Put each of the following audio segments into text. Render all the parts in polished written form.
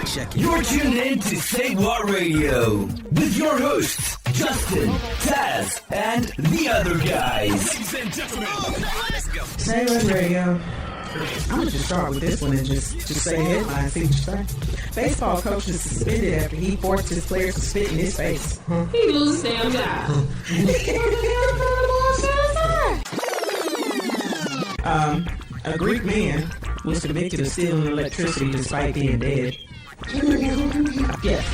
Check it. You're tuned in to SayWHA Radio with your hosts, Justin, Taz, and the other guys. Ladies and gentlemen, let's go. SayWHA Radio. I'm going to just start with this one and just say the headline, see what you say. Baseball coach is suspended after he forced his players to spit in his face. He loses damn job. A Greek man was convicted of stealing electricity despite being dead. Yes,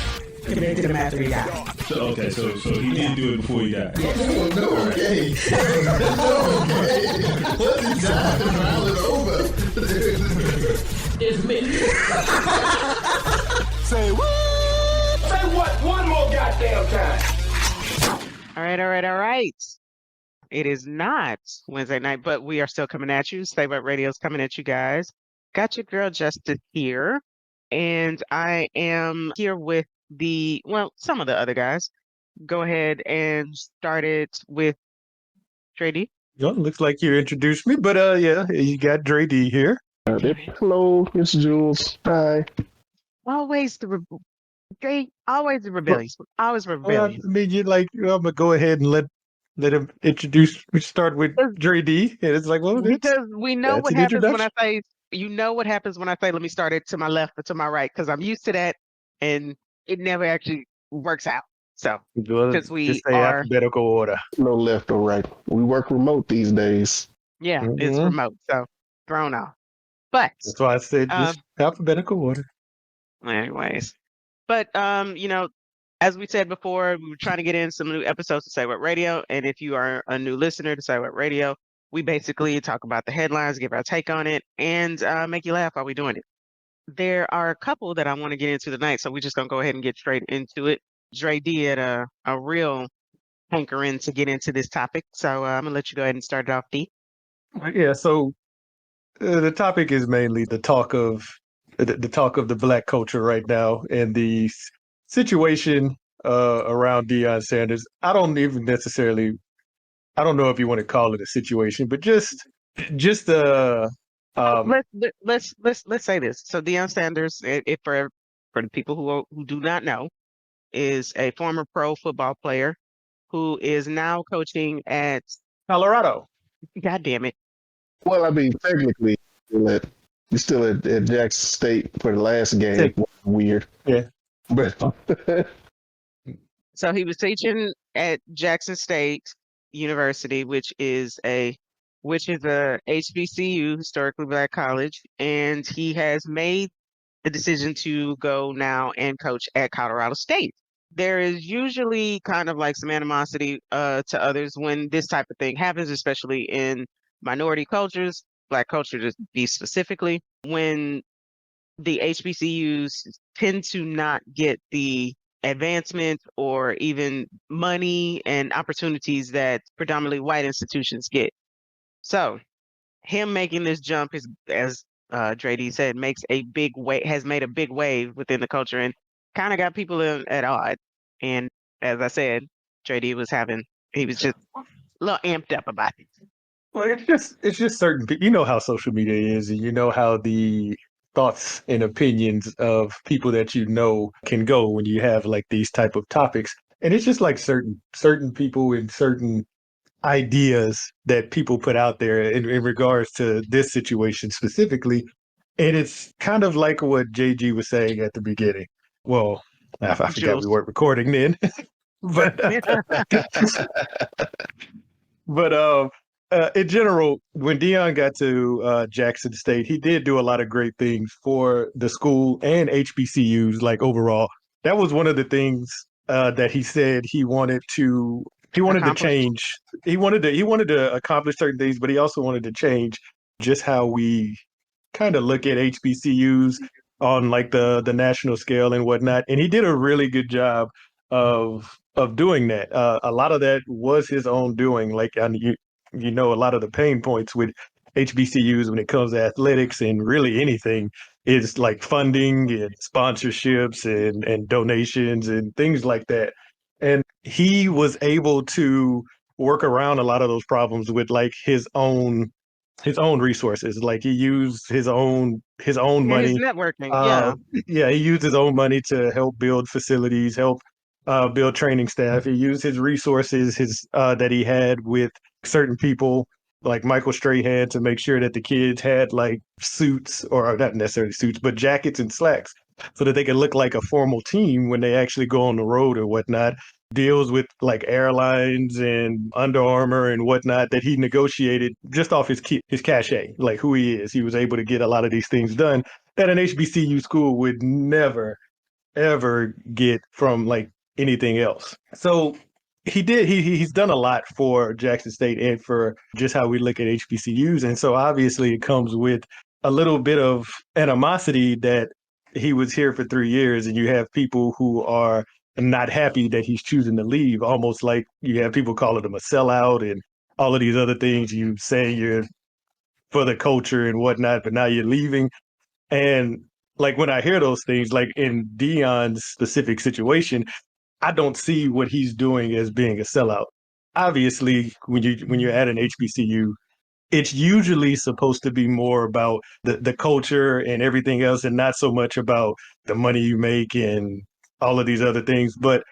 convicted him after he died. So he didn't do it before he died. Yes. No, okay. What is that? Round over. It's me. Say what? Say what one more goddamn time. All right. It is not Wednesday night, but we are still coming at you. SayWHA Radio is coming at you guys. Got your girl Justice here, and I am here with some of the other guys. Go ahead and start it with Dre D. Well, looks like you introduced me, but yeah, you got Dre D here. Hello, it's Jules. Hi. Always the rebellious. Always rebellious. I mean, I'm gonna go ahead and let him introduce. We start with Dre D, and it's like, well, because we know what happens when I say. You know what happens when I say, let me start it to my left or to my right, because I'm used to that, and it never actually works out. So, because we just say are alphabetical order. No left or right. We work remote these days. Yeah, it's remote, so thrown off. But that's why I said just alphabetical order. Anyways, but as we said before, we were trying to get in some new episodes to SayWHA Radio, and if you are a new listener to SayWHA Radio, we basically talk about the headlines, give our take on it, and make you laugh while we're doing it. There are a couple that I want to get into tonight, so we're just going to go ahead and get straight into it. Dre D had a real hankering to get into this topic, so I'm going to let you go ahead and start it off, D. Yeah, so the topic is mainly the talk of the Black culture right now and the situation around Deion Sanders. I don't know if you want to call it a situation, but just let's say this. So Deion Sanders, if for the people who do not know, is a former pro football player who is now coaching at Colorado. God damn it. Well, I mean, technically, you're still at Jackson State for the last game. Weird. Yeah. But so he was teaching at Jackson State University, which is a HBCU, historically Black college, and he has made the decision to go now and coach at Colorado State. There is usually kind of like some animosity to others when this type of thing happens, especially in minority cultures, Black culture to be specifically, when the HBCUs tend to not get the advancement or even money and opportunities that predominantly white institutions get. So him making this jump is, as Dre D said, has made a big wave within the culture and kind of got people at odds. And as I said, Dre D was just a little amped up about it. Well, it's just certain people. You know how social media is, and you know how the thoughts and opinions of people that you know can go when you have like these type of topics. And it's just like certain people and certain ideas that people put out there in regards to this situation specifically. And it's kind of like what JG was saying at the beginning. Well, I forgot we weren't recording then. but in general, when Deion got to Jackson State, he did do a lot of great things for the school and HBCUs, like overall. That was one of the things that he said he wanted to change. He wanted to accomplish certain things, but he also wanted to change just how we kind of look at HBCUs on like the national scale and whatnot. And he did a really good job of doing that. A lot of that was his own doing. Like, you know, a lot of the pain points with HBCUs when it comes to athletics and really anything is like funding and sponsorships and donations and things like that. And he was able to work around a lot of those problems with like his own his own resources. Like he used his own His money. networking, Uh, yeah. yeah, he used his own money to help build facilities, help build training staff. He used his resources, his that he had with certain people like Michael Strahan to make sure that the kids had like suits or not necessarily suits, but jackets and slacks so that they could look like a formal team when they actually go on the road or whatnot. Deals with like airlines and Under Armour and whatnot that he negotiated just off his cachet, like who he is. He was able to get a lot of these things done that an HBCU school would never ever get from like anything else. So he's done a lot for Jackson State and for just how we look at HBCUs. And so obviously it comes with a little bit of animosity that he was here for 3 years and you have people who are not happy that he's choosing to leave, almost like you have people calling him a sellout and all of these other things. You say you're for the culture and whatnot, but now you're leaving. And like when I hear those things, like in Deion's specific situation, I don't see what he's doing as being a sellout. Obviously, when you're at an HBCU, it's usually supposed to be more about the culture and everything else, and not so much about the money you make and all of these other things. But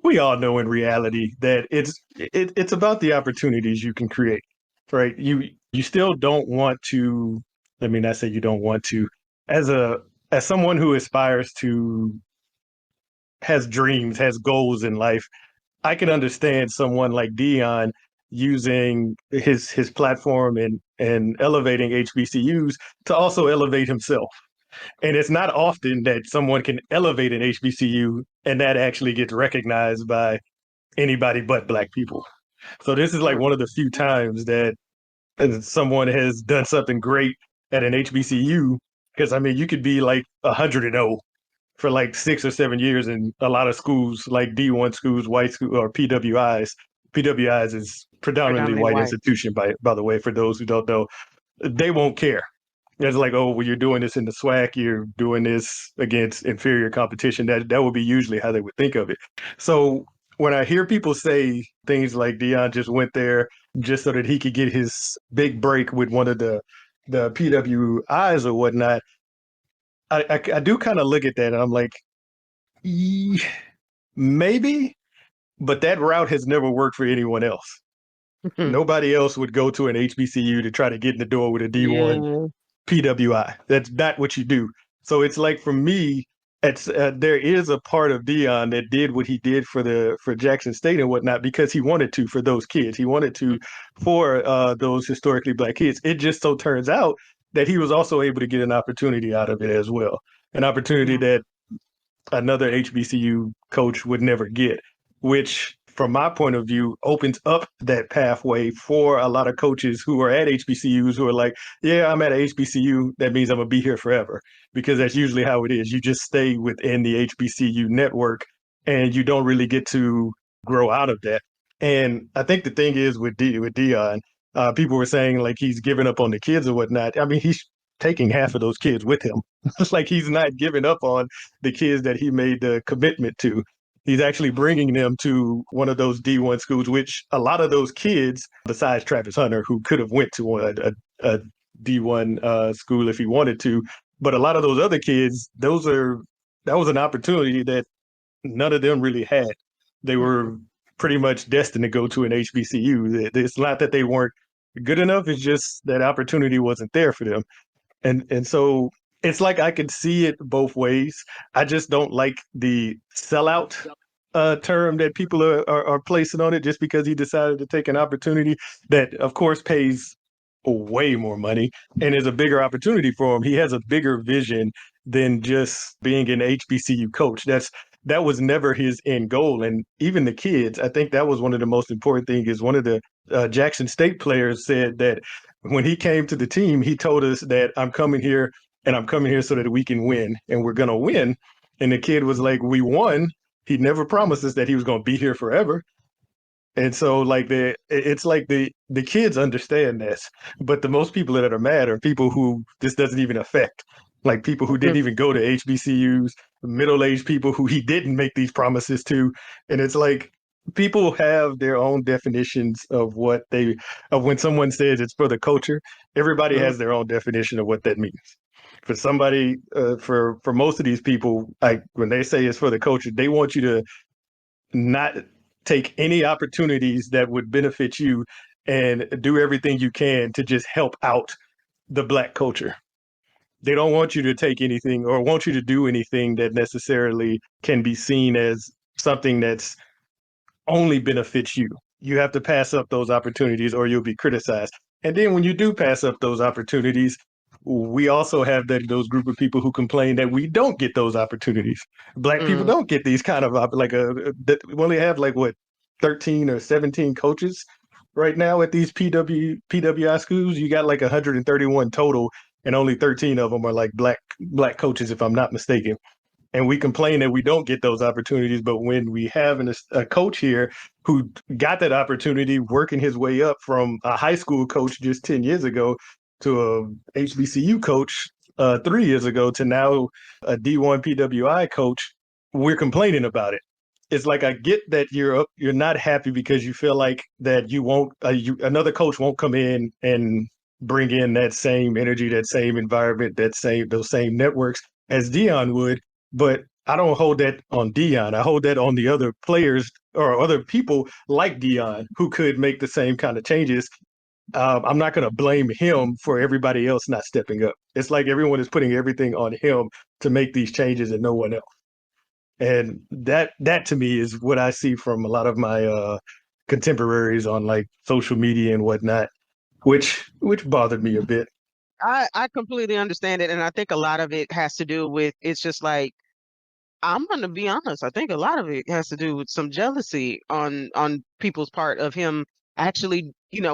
we all know in reality that it's about the opportunities you can create, right? You still don't want to. Let me not say you don't want to. As someone who aspires to has dreams, has goals in life, I can understand someone like Deion using his platform and elevating HBCUs to also elevate himself. And it's not often that someone can elevate an HBCU and that actually gets recognized by anybody but Black people. So this is like one of the few times that someone has done something great at an HBCU. Because I mean, you could be like 100-0 for like 6 or 7 years in a lot of schools, like D1 schools, white school or PWIs. PWIs is predominantly white institution, by the way, for those who don't know. They won't care. It's like, oh, well, you're doing this in the SWAC, you're doing this against inferior competition. That would be usually how they would think of it. So when I hear people say things like Deion just went there just so that he could get his big break with one of the PWIs or whatnot, I do kind of look at that and I'm like, maybe, but that route has never worked for anyone else. Nobody else would go to an HBCU to try to get in the door with a D1 PWI. That's not what you do. So it's like for me, there is a part of Deion that did what he did for Jackson State and whatnot because he wanted to for those kids. He wanted to for those historically Black kids. It just so turns out that he was also able to get an opportunity out of it as well, an opportunity that another HBCU coach would never get, which from my point of view opens up that pathway for a lot of coaches who are at HBCUs who are like, yeah, I'm at a HBCU. That means I'm going to be here forever, because that's usually how it is. You just stay within the HBCU network and you don't really get to grow out of that. And I think the thing is with Deion, people were saying like he's giving up on the kids or whatnot. I mean, he's taking half of those kids with him. It's like he's not giving up on the kids that he made the commitment to. He's actually bringing them to one of those D1 schools, which a lot of those kids, besides Travis Hunter, who could have went to a D1 school if he wanted to, but a lot of those other kids, that was an opportunity that none of them really had. They were pretty much destined to go to an HBCU. It's not that they weren't good enough. It's just that opportunity wasn't there for them. And so it's like I can see it both ways. I just don't like the sellout term that people are placing on it just because he decided to take an opportunity that, of course, pays way more money and is a bigger opportunity for him. He has a bigger vision than just being an HBCU coach. That was never his end goal. And even the kids, I think that was one of the most important things is one of the Jackson State players said that when he came to the team, he told us that I'm coming here so that we can win and we're going to win. And the kid was like, we won. He never promised us that he was going to be here forever. And so like it's like the kids understand this, but the most people that are mad are people who this doesn't even affect, like people who didn't even go to HBCUs, middle-aged people who he didn't make these promises to. And it's like, people have their own definitions of when someone says it's for the culture. Everybody has their own definition of what that means. For somebody, for most of these people, like when they say it's for the culture, they want you to not take any opportunities that would benefit you and do everything you can to just help out the Black culture. They don't want you to take anything or want you to do anything that necessarily can be seen as something that's only benefits you. You have to pass up those opportunities or you'll be criticized. And then when you do pass up those opportunities, we also have those group of people who complain that we don't get those opportunities. Black people don't get these kind of we only have 13 or 17 coaches right now at these PWI schools. You got 131 total, and only 13 of them are black coaches, if I'm not mistaken. And we complain that we don't get those opportunities. But when we have a coach here who got that opportunity working his way up from a high school coach just 10 years ago to a HBCU coach 3 years ago to now a D1 PWI coach, we're complaining about it. It's like, I get that you're not happy because you feel like that you won't another coach won't come in and bring in that same energy, that same environment, those same networks as Deion would. But I don't hold that on Deion. I hold that on the other players or other people like Deion who could make the same kind of changes. I'm not going to blame him for everybody else not stepping up. It's like everyone is putting everything on him to make these changes and no one else. And that to me is what I see from a lot of my contemporaries on social media and whatnot, which bothered me a bit. I completely understand it. And I think a lot of it has to do with, it's just like, I'm going to be honest. I think a lot of it has to do with some jealousy on people's part of him actually,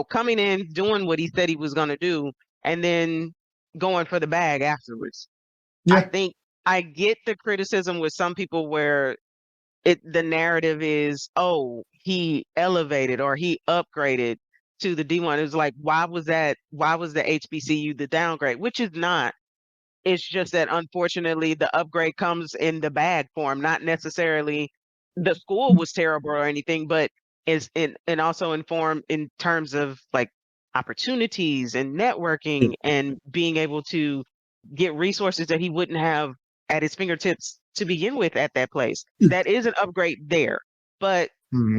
coming in, doing what he said he was going to do, and then going for the bag afterwards. Yeah. I think I get the criticism with some people where the narrative is, oh, he elevated or he upgraded to the D1. It was like, why was the HBCU the downgrade? Which is not. It's just that unfortunately the upgrade comes in the bag form, not necessarily the school was terrible or anything, but and also informed in terms of opportunities and networking and being able to get resources that he wouldn't have at his fingertips to begin with at that place. That is an upgrade there. But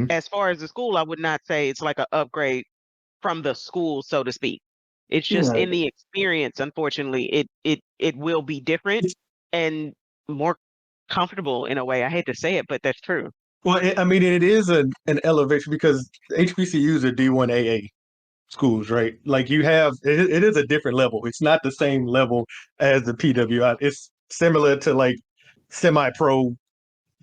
as far as the school, I would not say it's like an upgrade from the school, so to speak. It's just in the experience, unfortunately, it will be different and more comfortable in a way. I hate to say it, but that's true. Well, it is an elevation because HBCUs are D1 AA schools, right? Like you have, it is a different level. It's not the same level as the PWI. It's similar to semi-pro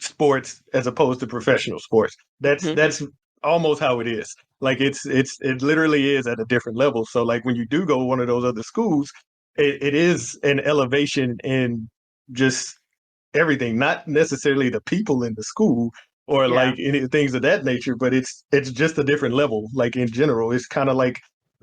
sports as opposed to professional sports. That's almost how it is. It literally is at a different level. So when you do go to one of those other schools, it is an elevation in just everything, not necessarily the people in the school or any things of that nature, but it's just a different level. In general, it's kind of like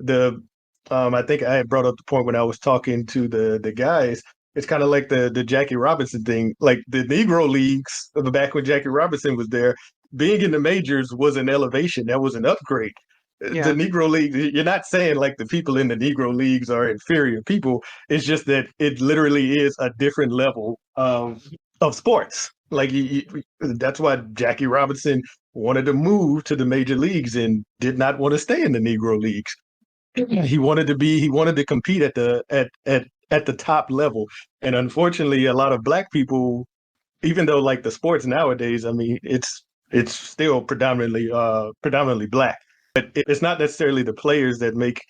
I think I had brought up the point when I was talking to the guys. It's kind of like the Jackie Robinson thing, like the Negro Leagues back when Jackie Robinson was there. Being in the majors was an elevation. That was an upgrade. The Negro League, you're not saying the people in the Negro Leagues are inferior people. It's just that it literally is a different level of sports. That's why Jackie Robinson wanted to move to the major leagues and did not want to stay in the Negro Leagues. He wanted to compete at the top level. And unfortunately, a lot of Black people, even though the sports nowadays, it's still predominantly Black. But it's not necessarily the players that make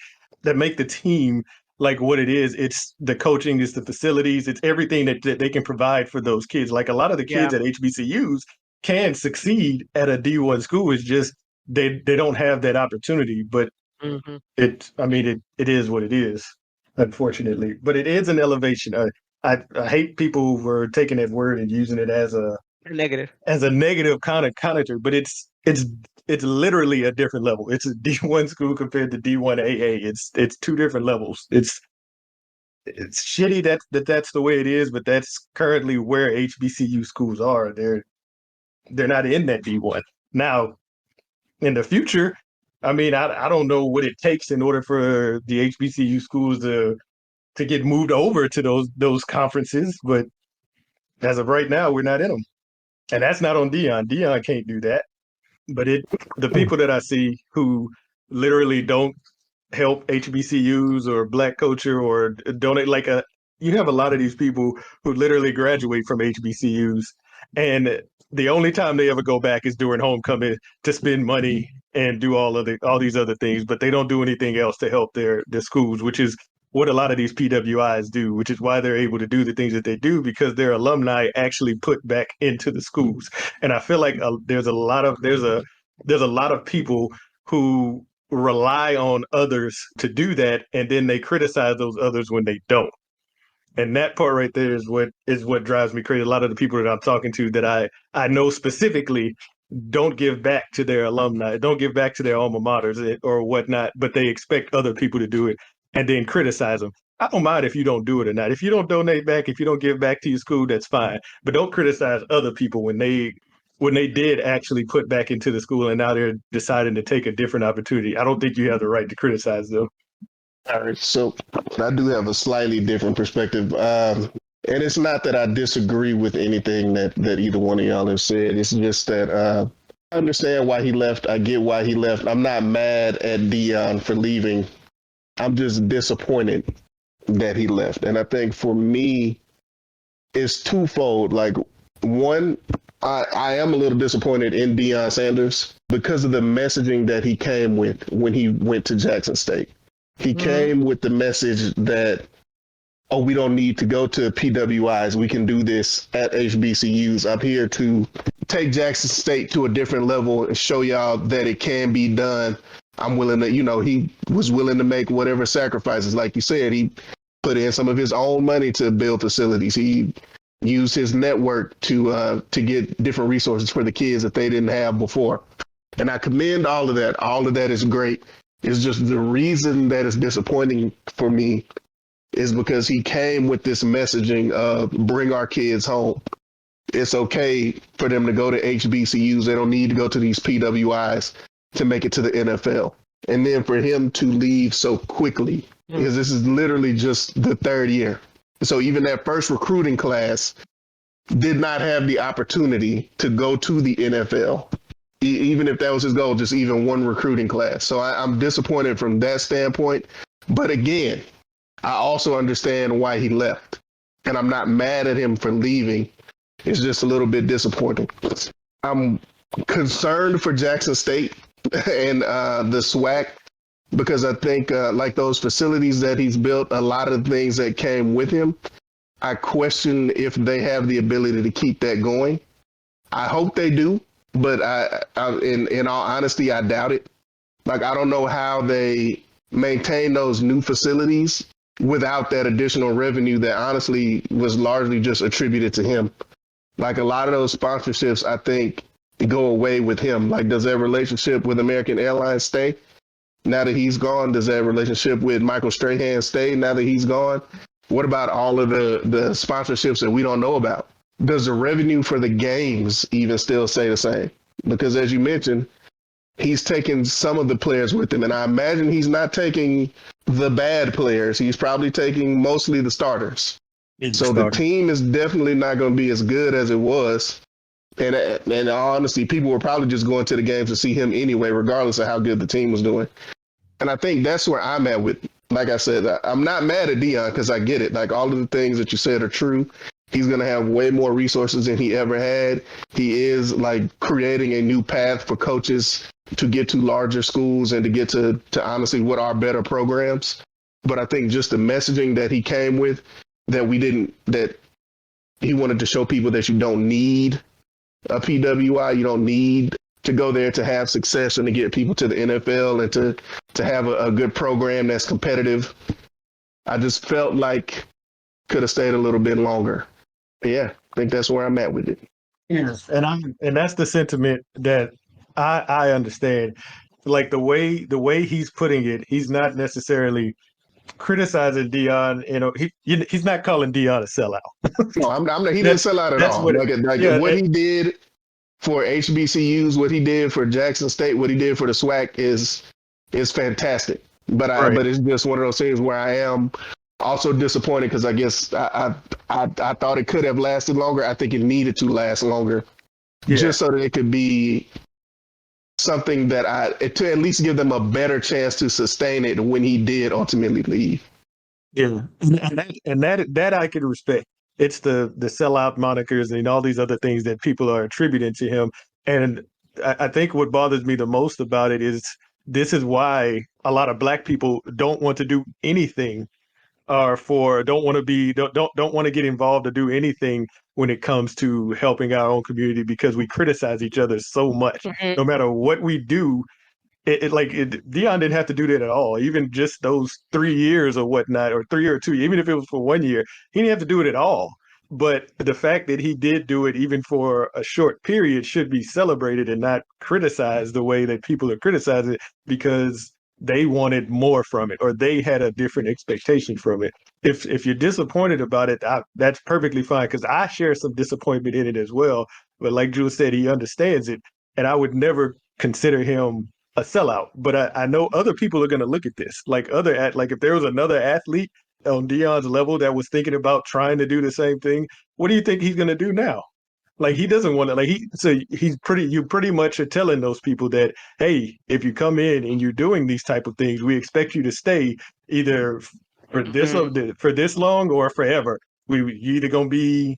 the team what it is. It's the coaching, it's the facilities, it's everything that they can provide for those kids. A lot of the kids at HBCUs can succeed at a D1 school. It's just they don't have that opportunity. But it is what it is, unfortunately. But it is an elevation. I hate people who are taking that word and using it as a negative kind of connotation, but it's literally a different level. It's a D1 school compared to D1 AA. It's two different levels. It's shitty that's the way it is, but that's currently where HBCU schools are. They're not in that D1. Now, in the future, I mean, I don't know what it takes in order for the HBCU schools to get moved over to those conferences, but as of right now, we're not in them, and that's not on Deion. Deion can't do that. But the people that I see who literally don't help HBCUs or Black culture or donate, you have a lot of these people who literally graduate from HBCUs, and the only time they ever go back is during homecoming to spend money and do all these other things, but they don't do anything else to help their schools, which is what a lot of these PWIs do, which is why they're able to do the things that they do, because their alumni actually put back into the schools. And I feel like there's a lot of people who rely on others to do that, and then they criticize those others when they don't. And that part right there is what drives me crazy. A lot of the people that I'm talking to that I know specifically don't give back to their alumni, don't give back to their alma maters or whatnot, but they expect other people to do it and then criticize them. I don't mind if you don't do it or not. If you don't donate back, if you don't give back to your school, that's fine. But don't criticize other people when they did actually put back into the school and now they're deciding to take a different opportunity. I don't think you have the right to criticize them. All right, so I do have a slightly different perspective. And it's not that I disagree with anything that either one of y'all have said. It's just that I understand why he left. I get why he left. I'm not mad at Deion for leaving. I'm just disappointed that he left. And I think for me, it's twofold. Like, one, I am a little disappointed in Deion Sanders because of the messaging that he came with when he went to Jackson State. He came with the message that, oh, we don't need to go to PWIs. We can do this at HBCUs. I'm here to take Jackson State to a different level and show y'all that it can be done. I'm willing to, he was willing to make whatever sacrifices. Like you said, he put in some of his own money to build facilities. He used his network to get different resources for the kids that they didn't have before. And I commend all of that. All of that is great. It's just the reason that is disappointing for me is because he came with this messaging of bring our kids home. It's okay for them to go to HBCUs. They don't need to go to these PWIs to make it to the NFL. And then for him to leave so quickly, because this is literally just the third year. So even that first recruiting class did not have the opportunity to go to the NFL. Even if that was his goal, just even one recruiting class. So I'm disappointed from that standpoint. But again, I also understand why he left. And I'm not mad at him for leaving. It's just a little bit disappointing. I'm concerned for Jackson State and the SWAC because I think like those facilities that he's built, a lot of the things that came with him, I question if they have the ability to keep that going. I hope they do. But in all honesty, I doubt it. Like, I don't know how they maintain those new facilities without that additional revenue that honestly was largely just attributed to him. Like, a lot of those sponsorships, I think, go away with him. Like, does that relationship with American Airlines stay now that he's gone? Does that relationship with Michael Strahan stay now that he's gone? What about all of the sponsorships that we don't know about? Does the revenue for the games even still stay the same? Because as you mentioned, he's taking some of the players with him, and I imagine he's not taking the bad players. He's probably taking mostly the starters. The team is definitely not going to be as good as it was. And honestly, people were probably just going to the games to see him anyway, regardless of how good the team was doing. And I think that's where I'm at with, like I said, I'm not mad at Deion because I get it. Like, all of the things that you said are true. He's going to have way more resources than he ever had. He is like creating a new path for coaches to get to larger schools and to get to honestly what are better programs. But I think just the messaging that he came with that he wanted to show people that you don't need a PWI. You don't need to go there to have success and to get people to the NFL and to have a good program that's competitive. I just felt like could have stayed a little bit longer. Yeah, I think that's where I'm at with it. Yes, and that's the sentiment that I understand. Like the way he's putting it, he's not necessarily criticizing Deion. He's not calling Deion a sellout. No, I'm not. He didn't sell out at all. What he did for HBCUs, what he did for Jackson State, what he did for the SWAC is fantastic. But but it's just one of those things where I am also disappointed because I guess I thought it could have lasted longer. I think it needed to last longer, just so that it could be something that to at least give them a better chance to sustain it when he did ultimately leave. Yeah, and that I can respect. It's the sellout monikers and all these other things that people are attributing to him. And I think what bothers me the most about it is this is why a lot of Black people don't want to do anything don't want to get involved or do anything when it comes to helping our own community because we criticize each other so much. Mhm. No matter what we do, Deion didn't have to do that at all. Even just those 3 years or whatnot, or 3 or 2, even if it was for 1 year, he didn't have to do it at all. But the fact that he did do it even for a short period should be celebrated and not criticized the way that people are criticizing it because they wanted more from it or they had a different expectation from it. If you're disappointed about it, that's perfectly fine because I share some disappointment in it as well. But like Jules said, he understands it, and I would never consider him a sellout. But I know other people are going to look at this like if there was another athlete on Deion's level that was thinking about trying to do the same thing, what do you think he's going to do now? Like he doesn't want to you pretty much are telling those people that, hey, if you come in and you're doing these type of things, we expect you to stay either for this long or forever. You either going to be,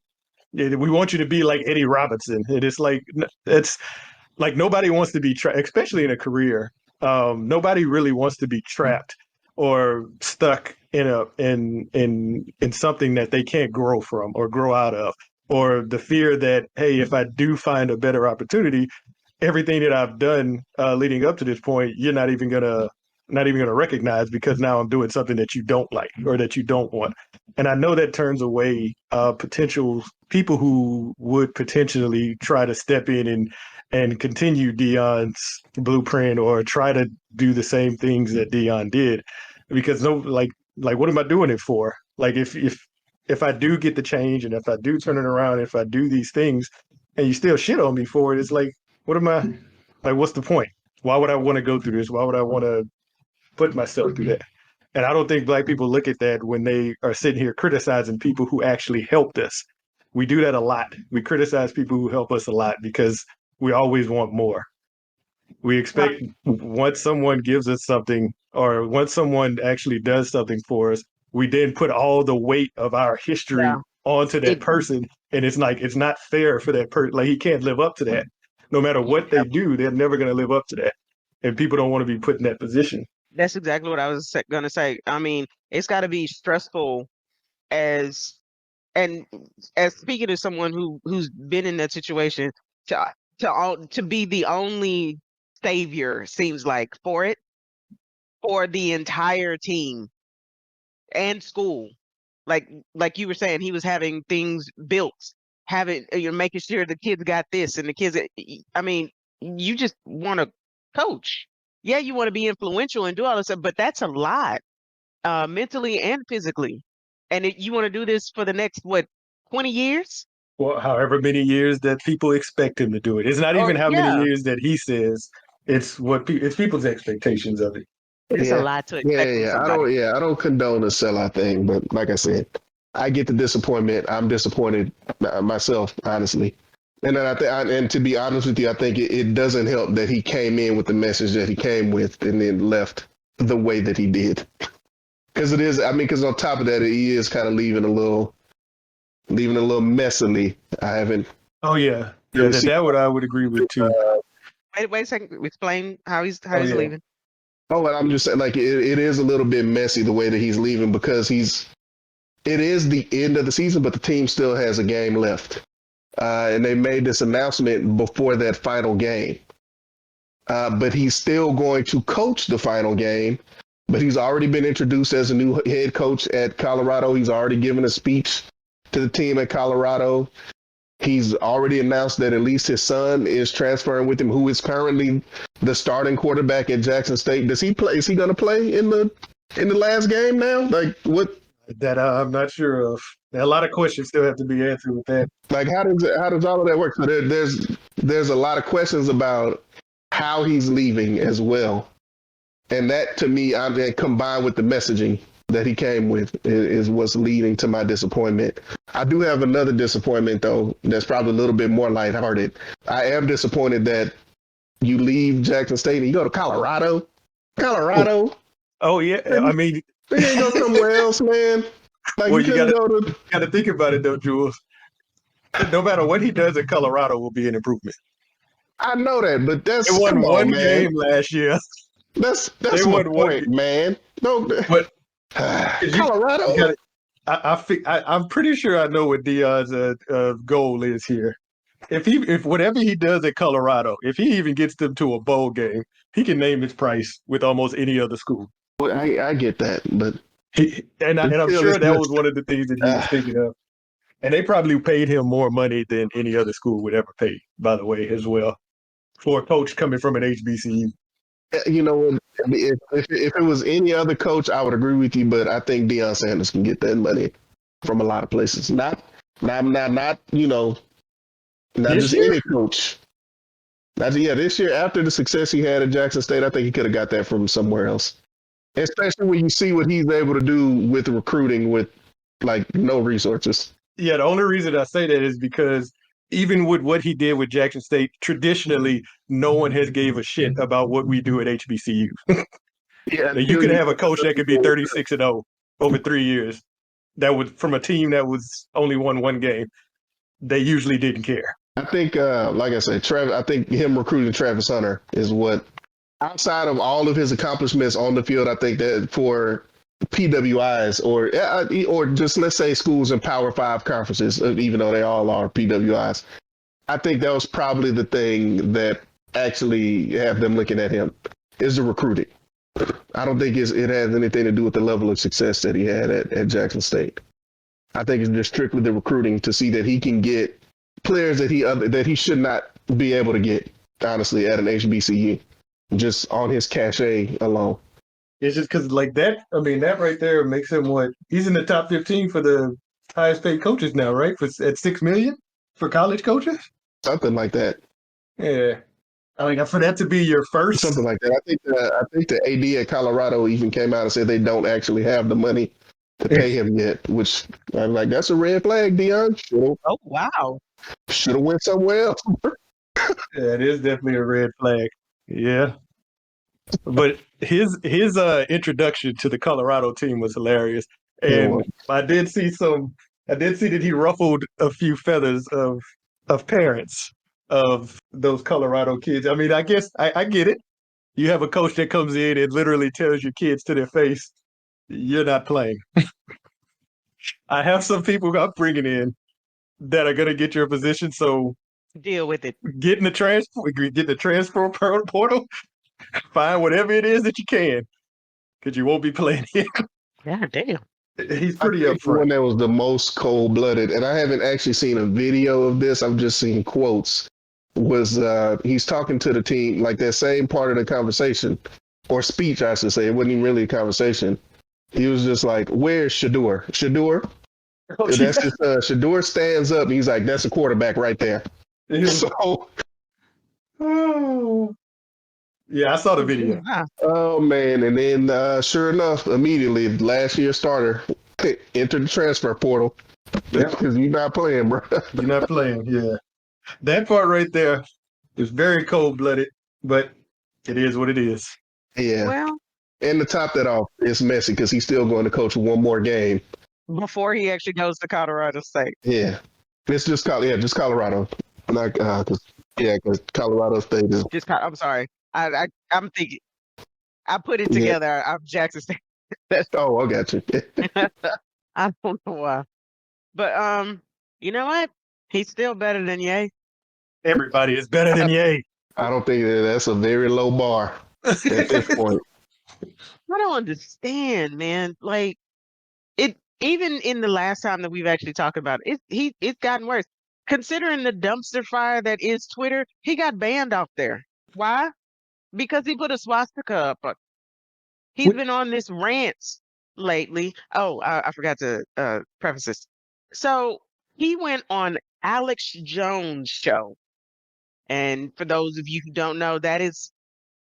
we want you to be like Eddie Robinson. And it's like, it's like nobody wants to be trapped, especially in a career. Nobody really wants to be trapped or stuck in something that they can't grow from or grow out of. Or the fear that, hey, if I do find a better opportunity, everything that I've done leading up to this point, you're not even gonna recognize because now I'm doing something that you don't like or that you don't want. And I know that turns away potential people who would potentially try to step in and continue Deion's blueprint or try to do the same things that Deion did, because like what am I doing it for? Like if I do get the change and if I do turn it around, if I do these things and you still shit on me for it, it's like, what's the point? Why would I want to go through this? Why would I want to put myself through that? And I don't think Black people look at that when they are sitting here criticizing people who actually helped us. We do that a lot. We criticize people who help us a lot because we always want more. We expect once someone gives us something or once someone actually does something for us, we then put all the weight of our history onto that person. And it's like, it's not fair for that person. Like he can't live up to that. No matter what they do, they're never going to live up to that. And people don't want to be put in that position. That's exactly what I was going to say. I mean, it's got to be stressful as speaking to someone who's been in that situation to be the only savior seems like for the entire team and school. Like you were saying, he was having things built, making sure the kids got this and the kids. I mean, you just want to coach. Yeah, you want to be influential and do all this stuff, but that's a lot, mentally and physically. And you want to do this for the next 20 years? Well, however many years that people expect him to do it. It's not even how many years that he says. It's it's people's expectations of it. It's a lot to expect. I don't condone the sellout thing, but like I said, I get the disappointment. I'm disappointed myself, honestly. And then and to be honest with you, I think it doesn't help that he came in with the message that he came with and then left the way that he did. Because on top of that, he is kind of leaving a little messily. I haven't. Oh yeah, that what I would agree with too. Wait a second. Explain how he's leaving. Oh, and I'm just saying, like it is a little bit messy the way that he's leaving because it is the end of the season, but the team still has a game left, and they made this announcement before that final game. But he's still going to coach the final game. But he's already been introduced as a new head coach at Colorado. He's already given a speech to the team at Colorado. He's already announced that at least his son is transferring with him, who is currently the starting quarterback at Jackson State. Does he play? Is he going to play in the last game now? Like what? That I'm not sure of. A lot of questions still have to be answered with that. Like how does all of that work? So there's a lot of questions about how he's leaving as well. And that, to me, combined with the messaging that he came with, is what's leading to my disappointment. I do have another disappointment, though, that's probably a little bit more lighthearted. I am disappointed that you leave Jackson State and you go to Colorado. Colorado. Oh yeah, I mean, they can't go somewhere else, man. Like, well, you gotta think about it though, Jules. No matter what he does in Colorado, will be an improvement. I know that, but that's they won one game last year. That's my point, man. No, but Colorado. I'm pretty sure I know what Deion's goal is here. If whatever he does at Colorado, if he even gets them to a bowl game, he can name his price with almost any other school. Well, I get that, but I'm sure that was one of the things that he was thinking of. And they probably paid him more money than any other school would ever pay, by the way, as well, for a coach coming from an HBCU. You know, if it was any other coach, I would agree with you, but I think Deion Sanders can get that money from a lot of places. Not you know, not this just year? any coach. This year, after the success he had at Jackson State, I think he could have got that from somewhere else. Especially when you see what he's able to do with recruiting with like no resources. Yeah, the only reason I say that is because even with what he did with Jackson State, traditionally, no one has gave a shit about what we do at HBCU. Yeah, you could have a coach that could be 36-0 over 3 years. That was from a team that was only won one game. They usually didn't care. I think, like I said, I think him recruiting Travis Hunter is what, outside of all of his accomplishments on the field, I think that for PWIs or just let's say schools in Power 5 conferences, even though they all are PWIs, I think that was probably the thing that actually have them looking at him is the recruiting. I don't think it has anything to do with the level of success that he had at Jackson State. I think it's just strictly the recruiting to see that he can get players that he should not be able to get, honestly, at an HBCU, just on his cachet alone. It's just because like that, I mean, that right there makes him he's in the top 15 for the highest paid coaches now, right? At $6 million for college coaches? Something like that. Yeah. I mean, for that to be your first. Something like that. I think the AD at Colorado even came out and said they don't actually have the money to pay him yet, which I'm like, that's a red flag, Deion. Oh, wow. Should have went somewhere else. Yeah, it is definitely a red flag. Yeah. But his introduction to the Colorado team was hilarious. And I did see that he ruffled a few feathers of parents of those Colorado kids. I mean, I guess I get it. You have a coach that comes in and literally tells your kids to their face, you're not playing. I have some people I'm bringing in that are going to get your position. So deal with it. Get in the transfer portal. Find whatever it is that you can, because you won't be playing here. God damn. He's pretty upfront. The one that was the most cold-blooded, and I haven't actually seen a video of this. I've just seen quotes. Was he's talking to the team, like that same part of the conversation, or speech, I should say. It wasn't even really a conversation. He was just like, "Where's Shador? Shador?" Oh, that's just Shador stands up. And he's like, "That's a quarterback right there." So. Yeah, I saw the video. Oh, man. And then, sure enough, immediately, last year's starter entered the transfer portal. Because you're not playing, bro. You're not playing, yeah. That part right there is very cold-blooded, but it is what it is. Yeah. Well, and to top that off, it's messy because he's still going to coach one more game. Before he actually goes to Colorado State. Yeah. It's just Colorado. Not, because Colorado State is... I'm sorry. I'm thinking. I put it together. Yeah. I'm Jackson State. Oh, I got you. I don't know why, but you know what? He's still better than Ye. Everybody is better than Ye. I don't think that's a very low bar at this point. I don't understand, man. Like it. Even in the last time that we've actually talked about it, it's gotten worse. Considering the dumpster fire that is Twitter, he got banned off there. Why? Because he put a swastika up. He's been on this rant lately. Oh, I forgot to preface this. So he went on Alex Jones' show And for those of you who don't know, that is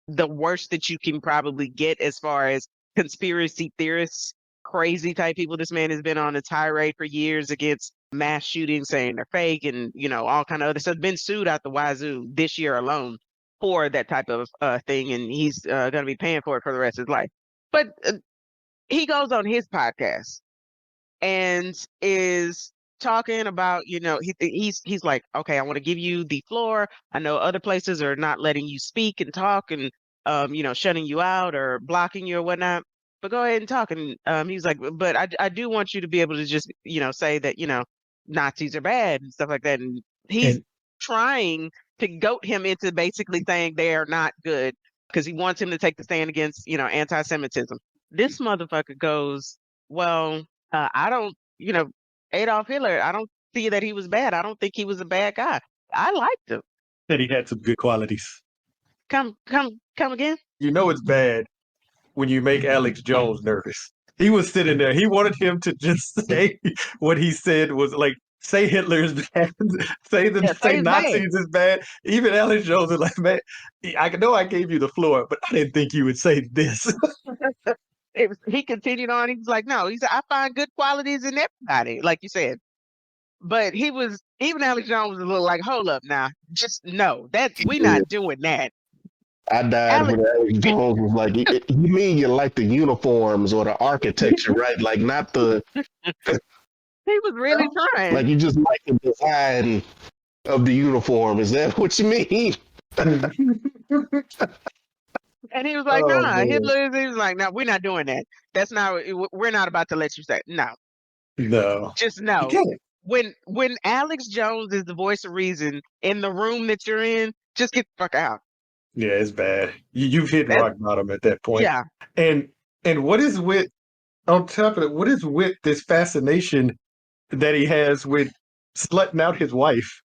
the worst that you can probably get as far as conspiracy theorists, crazy type people. This man has been on a tirade for years against mass shootings, saying they're fake and, all kind of other stuff. Been sued out the wazoo this year alone for that type of thing. And he's going to be paying for it for the rest of his life. But he goes on his podcast and is talking about, he's like, okay, I want to give you the floor. I know other places are not letting you speak and talk and, shutting you out or blocking you or whatnot, but go ahead and talk. And he's like, but I do want you to be able to just, say that, Nazis are bad and stuff like that. And he's trying to goat him into basically saying they are not good because he wants him to take the stand against, anti-Semitism. This motherfucker goes, well, I don't, Adolf Hitler, I don't see that he was bad. I don't think he was a bad guy. I liked him. Said he had some good qualities. Come again? You know it's bad when you make Alex Jones nervous. He was sitting there. He wanted him to just say what he said was like, say Hitler is bad, say Nazis is bad. Even Alex Jones was like, man, I know I gave you the floor, but I didn't think you would say this. He continued on. He was like, no, he said, I find good qualities in everybody, like you said. But even Alex Jones was a little like, hold up now, just no, we're not doing that. I died when Alex Jones was like, you mean you like the uniforms or the architecture, right? Like not the... He was really trying. Like you just like the design of the uniform. Is that what you mean? And he was like, nah, Hitler, he was like, no, we're not doing that. That's not, we're not about to let you say, no. No. Just no. When Alex Jones is the voice of reason in the room that you're in, just get the fuck out. Yeah, it's bad. You've hit rock bottom at that point. Yeah. And what is with, on top of it, what is with this fascination that he has with slutting out his wife?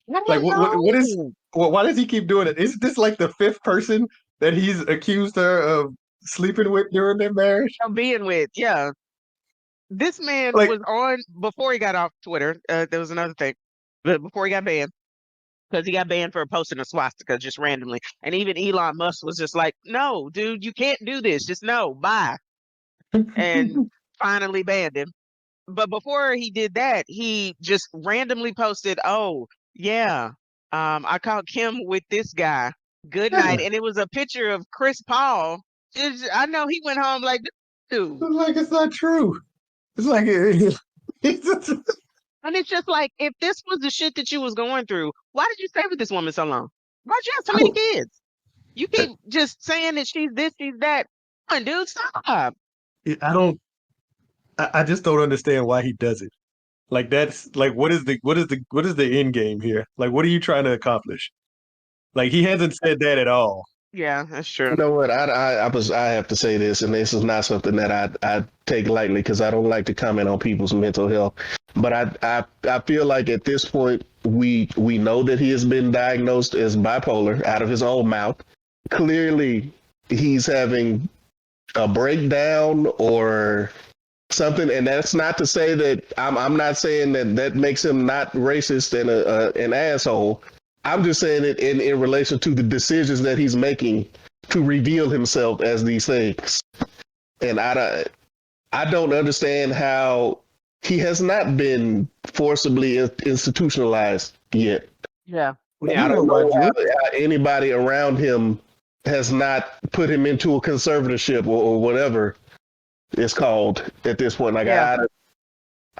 Like, what is, why does he keep doing it? Isn't this like the fifth person that he's accused her of sleeping with during their marriage? Being with, yeah. This man was on, before he got off Twitter, there was another thing, but before he got banned, because he got banned for posting a swastika just randomly. And even Elon Musk was just like, no, dude, you can't do this. Just no, bye. And finally banned him. But before he did that, he just randomly posted, oh, yeah, I caught Kim with this guy. Good night. And it was a picture of Chris Paul. I know he went home like, dude. Like, it's not true. It's like, and it's just like, if this was the shit that you was going through, why did you stay with this woman so long? Why'd you have so many kids? You keep just saying that she's this, she's that. Come on, dude, stop. I just don't understand why he does it. Like, that's like, what is the end game here? Like, what are you trying to accomplish? Like, he hasn't said that at all. Yeah, that's true. You know what? I have to say this, and this is not something that I take lightly because I don't like to comment on people's mental health. But I feel like at this point we know that he has been diagnosed as bipolar out of his own mouth. Clearly, he's having a breakdown or something, and that's not to say that I'm not saying that makes him not racist and an asshole. I'm just saying it in relation to the decisions that he's making to reveal himself as these things. And I don't understand how he has not been forcibly institutionalized yet. Yeah. I don't know how anybody around him has not put him into a conservatorship or whatever it's called at this point. Like,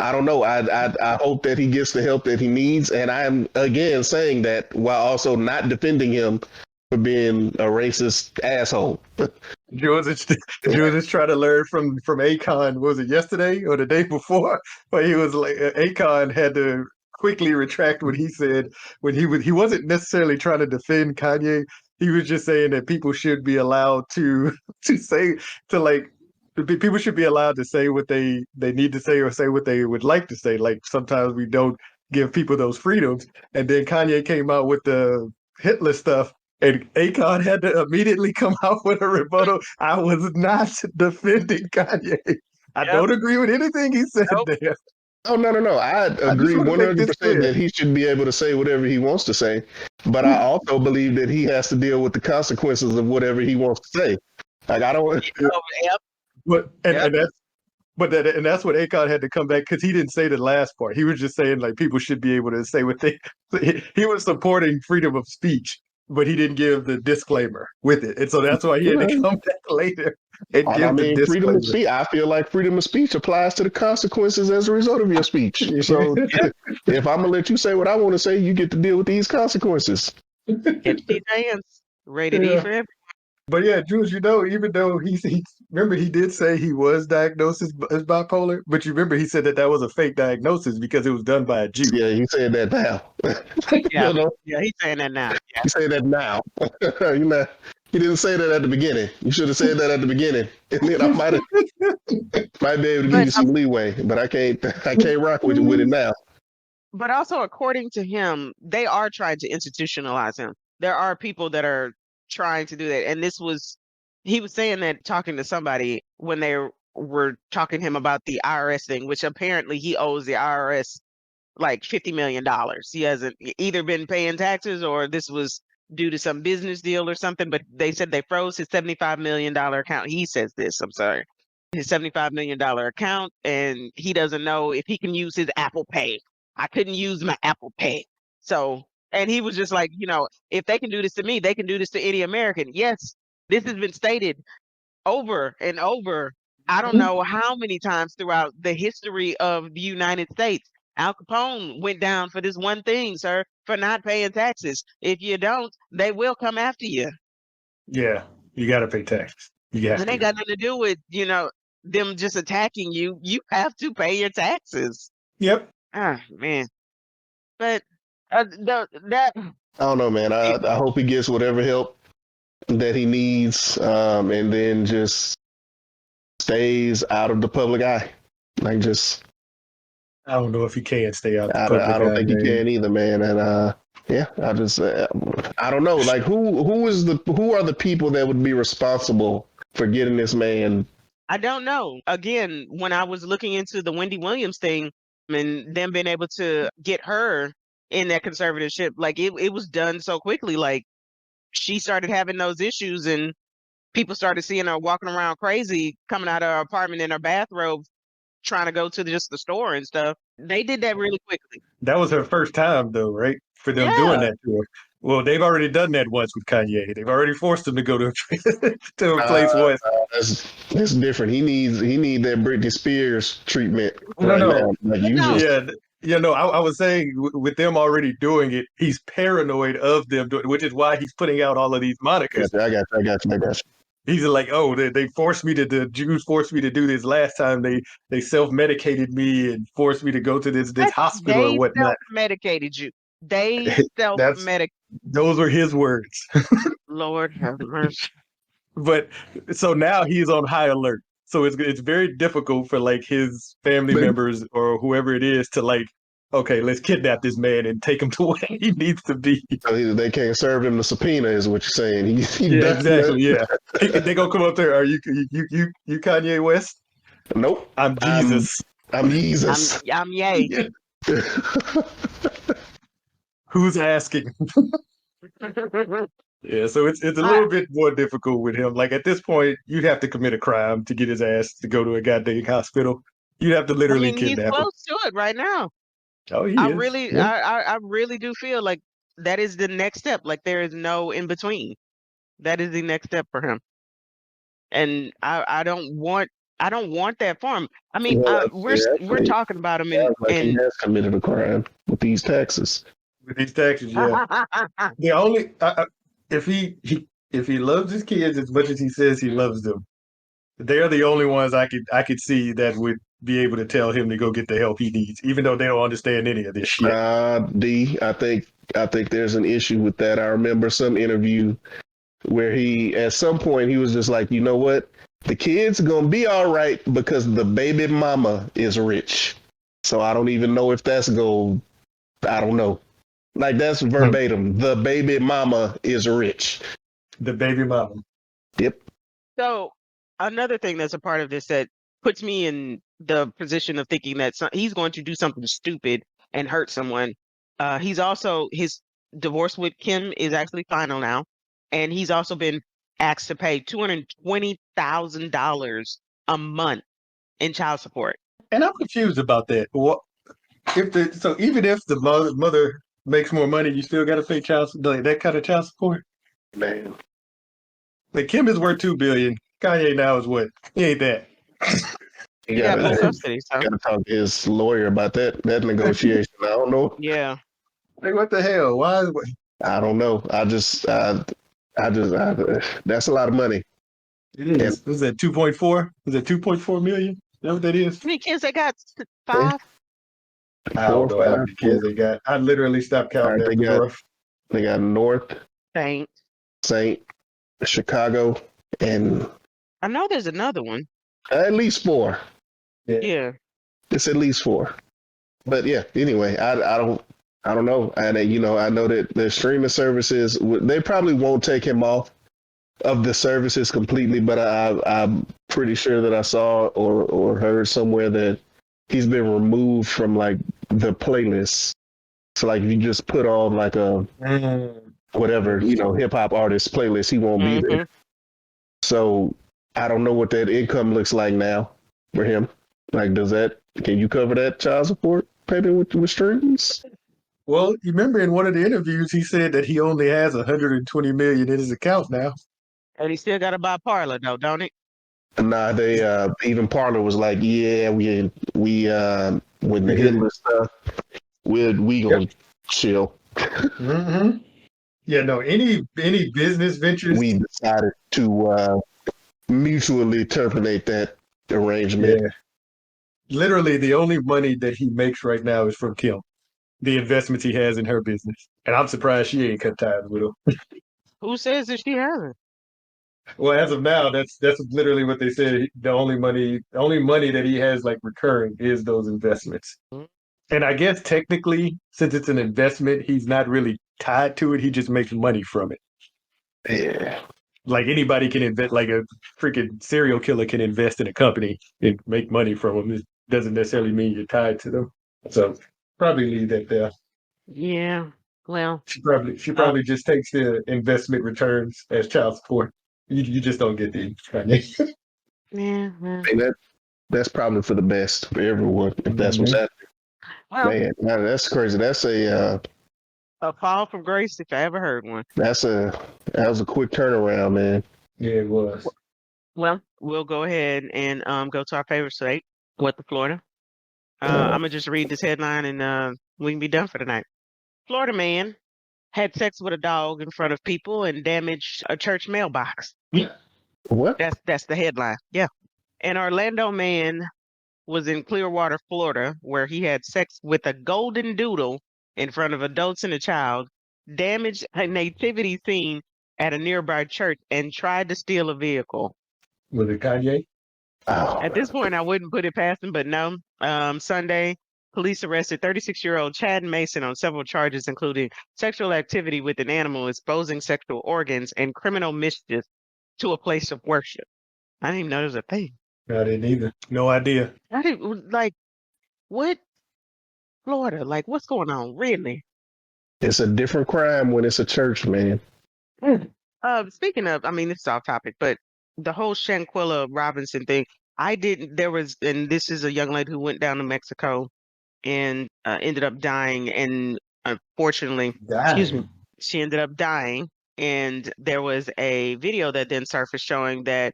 I don't know. I hope that he gets the help that he needs. And I'm, again, saying that while also not defending him for being a racist asshole. Jules is trying to learn from Akon. Was it yesterday or the day before? Where he was like, Akon had to quickly retract what he said when he wasn't necessarily trying to defend Kanye. He was just saying that people should be allowed to people should be allowed to say what they need to say or say what they would like to say. Like, sometimes we don't give people those freedoms. And then Kanye came out with the Hitler stuff, and Akon had to immediately come out with a rebuttal. I was not defending Kanye. I don't agree with anything he said there. Oh, no. I agree wanna make this 100% clear. that he should be able to say whatever he wants to say. But I also believe that he has to deal with the consequences of whatever he wants to say. Like, I don't. Oh, yep. But Yep. and that's what Akon had to come back because he didn't say the last part. He was just saying like people should be able to say what they. He was supporting freedom of speech, but he didn't give the disclaimer with it, and so that's why he had to come back later and I give the mean, freedom disclaimer. of speech. I feel like freedom of speech applies to the consequences as a result of your speech. So if I'm gonna let you say what I want to say, you get to deal with these consequences. Catch these hands. Rated E Yeah. for everyone. But yeah, Jules, even though he remember he did say he was diagnosed as bipolar, but you remember he said that was a fake diagnosis because it was done by a Jew. Yeah, you said that now. Yeah. You know, Yeah, he's saying that now. Yeah. you say that now. You know, he didn't say that at the beginning. You should have said that at the beginning, and then I might be able to give you some leeway. But I can't rock with it now. But also, according to him, they are trying to institutionalize him. There are people that are trying to do that. And he was saying that talking to somebody when they were talking to him about the IRS thing, which apparently he owes the IRS like $50 million. He hasn't either been paying taxes or this was due to some business deal or something. But they said they froze his $75 million account. He says this, I'm sorry. His $75 million account, and he doesn't know if he can use his Apple Pay. I couldn't use my Apple Pay. So, and he was just like, if they can do this to me, they can do this to any American. Yes, this has been stated over and over. I don't know how many times throughout the history of the United States. Al Capone went down for this one thing, sir, for not paying taxes. If you don't, they will come after you. Yeah, you got to pay taxes. You have And to. they got nothing to do with, them just attacking you. You have to pay your taxes. Yep. Ah, man. But that I don't know, man. I hope he gets whatever help that he needs, and then just stays out of the public eye. Like, just I don't know if he can stay out. I don't think he can either, man. And yeah, I just I don't know. Like, who are the people that would be responsible for getting this man? I don't know. Again, when I was looking into the Wendy Williams thing and them being able to get her in that conservatorship, like it was done so quickly. Like she started having those issues and people started seeing her walking around crazy, coming out of her apartment in her bathrobe, trying to go to just the store and stuff. They did that really quickly. That was her first time, though, right? For them doing that to her. Well, they've already done that once with Kanye. They've already forced him to go to a place west. That's different. He needs that Britney Spears treatment No. now. Like, I was saying with them already doing it, he's paranoid of them doing it, which is why he's putting out all of these monikers. I got you. He's like, oh, they forced me the Jews forced me to do this last time. They self-medicated me and forced me to go to this hospital or whatnot. They self-medicated you. They self-medicated. Those were his words. Lord have mercy. But so now he's on high alert. So it's very difficult for like his family members or whoever it is to like, okay, let's kidnap this man and take him to where he needs to be. So they can't serve him the subpoena, is what you're saying. Yeah, exactly. Yeah, they gonna come up there. Are you Kanye West? Nope. I'm Jesus. I'm Jesus. I'm Ye. Who's asking? Yeah, so it's a little bit more difficult with him. Like at this point, you'd have to commit a crime to get his ass to go to a goddamn hospital. You'd have to literally kidnap him. He's close to it right now. Oh, he is. I really do feel like that is the next step. Like there is no in between. That is the next step for him. And I don't want that for him. I mean, we're talking about him and he has committed a crime with these taxes. With these taxes, yeah. The only if he loves his kids as much as he says he loves them, they're the only ones I could see that would be able to tell him to go get the help he needs, even though they don't understand any of this shit. D, I think there's an issue with that. I remember some interview where at some point he was just like, you know what? The kid's gonna be all right because the baby mama is rich. So I don't even know if that's gold. I don't know. Like that's verbatim. The baby mama is rich. The baby mama. Yep. So another thing that's a part of this that puts me in the position of thinking that he's going to do something stupid and hurt someone. He's also, his divorce with Kim is actually final now, and he's also been asked to pay $220,000 a month in child support. And I'm confused about that. What so even if the mother makes more money, you still got to pay like that kind of child support? Man, Like Kim is worth $2 billion. Kanye now is what? He ain't that. you Yeah, full gotta, custody. So gotta talk to his lawyer about that negotiation. I don't know. yeah, Like what the hell? Why? I don't know. that's a lot of money. It is. Was that 2.4? Was that 2.4 million? Is that what that is? how many kids they got? 5. I don't know how many kids they got. I literally stopped counting All right, that. they got North, Saint. Chicago, and I know there's another one. at least 4. Yeah. It's at least 4. But yeah, anyway, I don't know. And I know that the streaming services, they probably won't take him off of the services completely, but I'm pretty sure that I saw or heard somewhere that he's been removed from like the playlists. So like if you just put on like a whatever, hip hop artist playlist, he won't be there. So I don't know what that income looks like now for him. Like, can you cover that child support payment with streams? Well, you remember in one of the interviews, he said that he only has 120 million in his account now. And he still got to buy Parler though, don't he? Nah, they even Parler was like, yeah, we with the Hitler stuff, we gonna chill. Mm-hmm. Yeah, no, any business ventures. We decided to mutually terminate that arrangement. Yeah. Literally, the only money that he makes right now is from Kim, the investments he has in her business, and I'm surprised she ain't cut ties with him. Who says that she hasn't? Well, as of now, that's literally what they said. The only money that he has like recurring is those investments. And I guess technically, since it's an investment, he's not really tied to it. He just makes money from it. Yeah. Like anybody can invest, like a freaking serial killer can invest in a company and make money from them. It doesn't necessarily mean you're tied to them. So probably leave that there. Yeah. Well, She probably just takes the investment returns as child support. You just don't get the Kanye. yeah. And that's probably for the best for everyone if that's what's happening. Well, Man, that's crazy. That's a fall from grace if I ever heard one. that was a quick turnaround, man. Yeah, it was. Well, we'll go ahead and go to our favorite state, Florida. I'm gonna just read this headline and we can be done for tonight. Florida man had sex with a dog in front of people and damaged a church mailbox. What? That's the headline. Yeah. An Orlando man was in Clearwater, Florida, where he had sex with a golden doodle in front of adults and a child, damaged a nativity scene at a nearby church, and tried to steal a vehicle. Was it Kanye? Oh, At this point, I wouldn't put it past him, but no. Sunday, police arrested 36-year-old Chad Mason on several charges, including sexual activity with an animal, exposing sexual organs, and criminal mischief to a place of worship. I didn't even know there was a thing. I didn't either. No idea. I didn't, what? Florida, what's going on? Really? it's a different crime when it's a church, man. Speaking of, I mean, this is off topic, but the whole Shanquella Robinson thing, and this is a young lady who went down to Mexico and ended up dying, and unfortunately, excuse me, she ended up dying, and there was a video that then surfaced showing that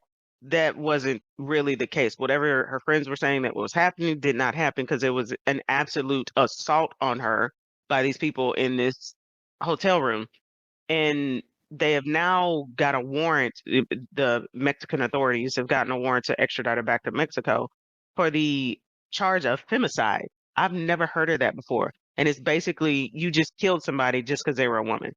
wasn't really the case. Whatever her friends were saying that was happening did not happen, because it was an absolute assault on her by these people in this hotel room. And they have now got a warrant. The Mexican authorities have gotten a warrant to extradite her back to Mexico for the charge of femicide. I've never heard of that before. And it's basically you just killed somebody just because they were a woman.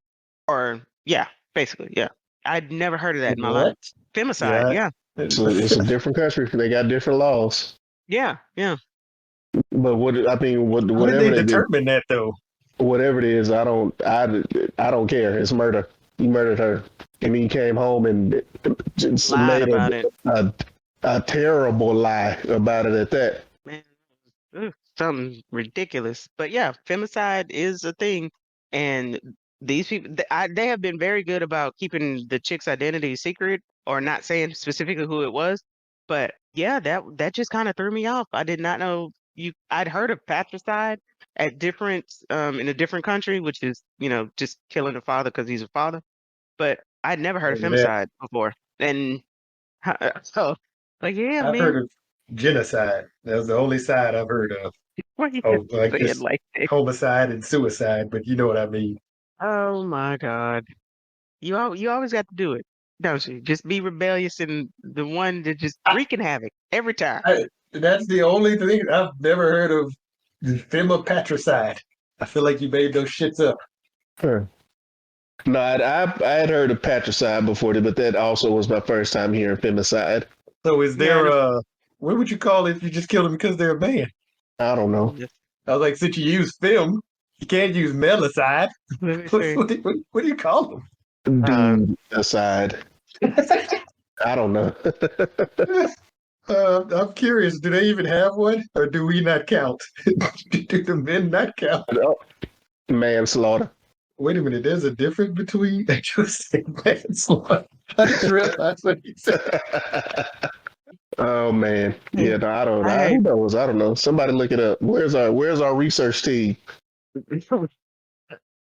Or, yeah, basically, yeah. I'd never heard of that in my life. Femicide, yeah. It's a different country. They got different laws. Yeah. But How whatever did they determine that though? Whatever it is, I don't care. It's murder. He murdered her, and he came home and just Lied made about it. a terrible lie about it at that. Something ridiculous. But yeah, femicide is a thing, and these people they have been very good about keeping the chick's identity secret or not saying specifically who it was. But yeah, that just kind of threw me off. I did not know I'd heard of patricide at different in a different country, which is just killing a father because he's a father. But I'd never heard of Yeah. femicide before, and so like yeah, I've man, heard of genocide. That was the only side I've heard of. why you Oh, have to like say it just like that? homicide and suicide, but you know what I mean. Oh my God. You always got to do it, don't you? Just be rebellious and the one that just wreaking havoc every time. That's the only thing I've never heard of. Femapatricide. I feel like you made those shits up. Sure. No, I had heard of patricide before, but that also was my first time hearing femicide. So is there what would you call it if you just killed them because they're a man? I don't know. I was like, since you use fem, you can't use melicide. Let me see. What do you call them? Dude, aside. I don't know. I'm curious, do they even have one? Or do we not count? Do the men not count? Manslaughter. Wait a minute, there's a difference between manslaughter. I just realized what you said. Oh man. Yeah, no, I don't know. Who knows? I don't know. Somebody look it up. Where's our research team?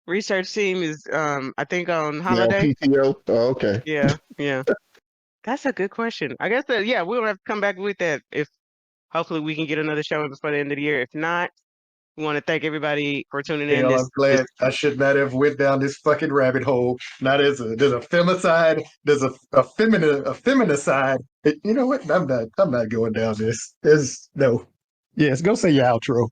Research team is I think on holiday. Yeah, PTO. Oh, okay. Yeah. That's a good question. I guess that we'll have to come back with that if hopefully we can get another show before the end of the year. If not, we want to thank everybody for tuning in. I'm glad I should not have went down this fucking rabbit hole. Not there's a femicide, there's a feminicide. You know what? I'm not going down this. There's no. Yes, go say your outro.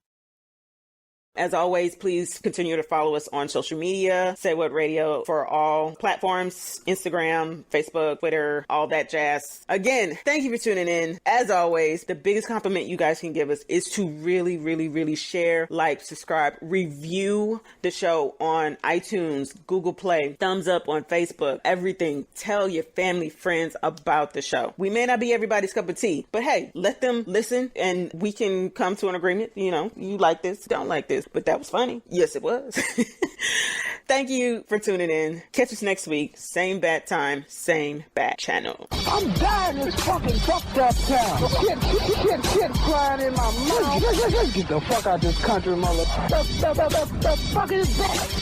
As always, please continue to follow us on social media. SayWHA Radio for all platforms, Instagram, Facebook, Twitter, all that jazz. Again, thank you for tuning in. As always, the biggest compliment you guys can give us is to really, really, really share, like, subscribe, review the show on iTunes, Google Play, thumbs up on Facebook, everything. Tell your family, friends about the show. We may not be everybody's cup of tea, but hey, let them listen and we can come to an agreement. You like this, don't like this. But that was funny. Yes, it was. Thank you for tuning in. Catch us next week. Same bat time, same bat channel. I'm dying this fucking fucked up town. Shit flying in my mouth. Let's get the fuck out this country, mother. The fuck is that?